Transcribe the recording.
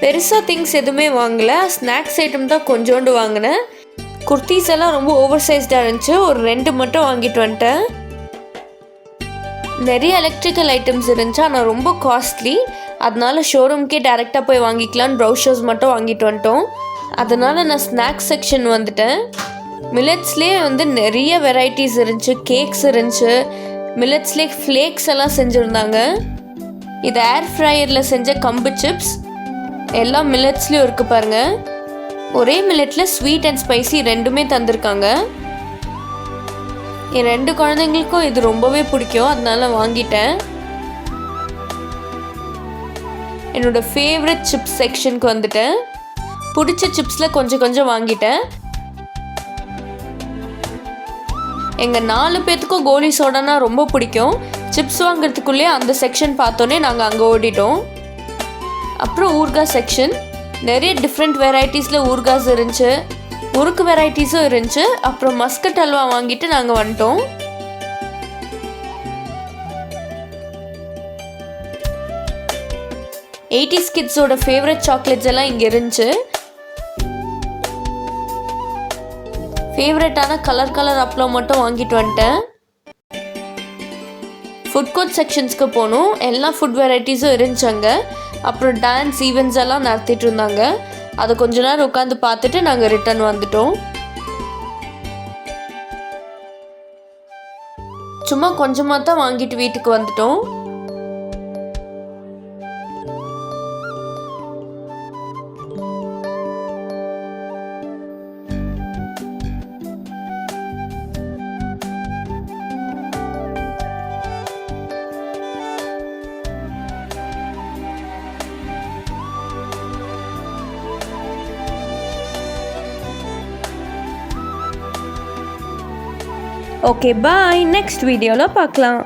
பெருசாக திங்ஸ் எதுவுமே வாங்கலை, ஸ்நாக்ஸ் ஐட்டம் தான் கொஞ்சோண்டு வாங்கினேன். குர்த்திஸ் எல்லாம் ரொம்ப ஓவர் சைஸ்டாக இருந்துச்சு, ஒரு 2 மட்டும் வாங்கிட்டு வந்துட்டேன். நிறைய எலக்ட்ரிக்கல் ஐட்டம்ஸ் இருந்துச்சு, ஆனால் ரொம்ப காஸ்ட்லி. அதனால ஷோரூம்க்கே டேரெக்டாக போய் வாங்கிக்கலான்னு ப்ரௌசர்ஸ் மட்டும் வாங்கிட்டு வந்துட்டோம். அதனால் நான் ஸ்நாக்ஸ் செக்ஷன் வந்துட்டேன். மில்லட்ஸ்லேயே நிறைய வெரைட்டிஸ் இருந்துச்சு, கேக்ஸ் இருந்துச்சு. மில்லட்ஸ்லேயே ஃப்ளேக்ஸ் எல்லாம் செஞ்சுருந்தாங்க. இது ஏர் ஃப்ரையரில் செஞ்ச கம்பு சிப்ஸ். எல்லா மில்லட்ஸ்லேயும் இருக்குது பாருங்கள். ஒரே மில்லட்டில் ஸ்வீட் அண்ட் ஸ்பைசி ரெண்டுமே தந்திருக்காங்க. என் 2 குழந்தைங்களுக்கும் இது ரொம்பவே பிடிக்கும், அதனால வாங்கிட்டேன். என்னோடய ஃபேவரட் சிப்ஸ் செக்ஷனுக்கு வந்துட்டேன். பிடிச்ச சிப்ஸில் கொஞ்சம் கொஞ்சம் வாங்கிட்டேன். எங்கள் 4 பேர்த்துக்கும் கோலி சோடானா ரொம்ப பிடிக்கும். சிப்ஸ் வாங்குறதுக்குள்ளேயே அந்த செக்ஷன் பார்த்தோன்னே நாங்கள் அங்கே ஓடிட்டோம். அப்புறம் ஊறுகாய் செக்ஷன். நிறைய டிஃப்ரெண்ட் வெரைட்டிஸில் ஊறுகாஸ் இருந்துச்சு, முறுக்கு வெரைட்டிஸும் இருந்துச்சு. அப்புறம் மஸ்கட் அல்வா வாங்கிட்டு நாங்கள் வந்துட்டோம். எயிட்டிஸ் கிட்ஸோட ஃபேவரட் சாக்லேட்ஸ் எல்லாம் இங்கே இருந்துச்சு. ஃபேவரட்டான கலர் அப்பளம் மட்டும் வாங்கிட்டு வந்துட்டேன். ஃபுட் கோர்ட் செக்ஷன்ஸ்க்கு போகணும். எல்லா ஃபுட் வெரைட்டிஸும் இருந்துச்சாங்க. அப்புறம் டான்ஸ் ஈவெண்ட்ஸ் எல்லாம் நடத்திட்டு இருந்தாங்க. அதை கொஞ்ச நேரம் உட்காந்து பார்த்துட்டு நாங்கள் ரிட்டர்ன் வந்துட்டோம். சும்மா கொஞ்சமாக தான் வாங்கிட்டு வீட்டுக்கு வந்துட்டோம். ஓகே பாய், நெக்ஸ்ட் வீடியோவில் பார்க்கலாம்.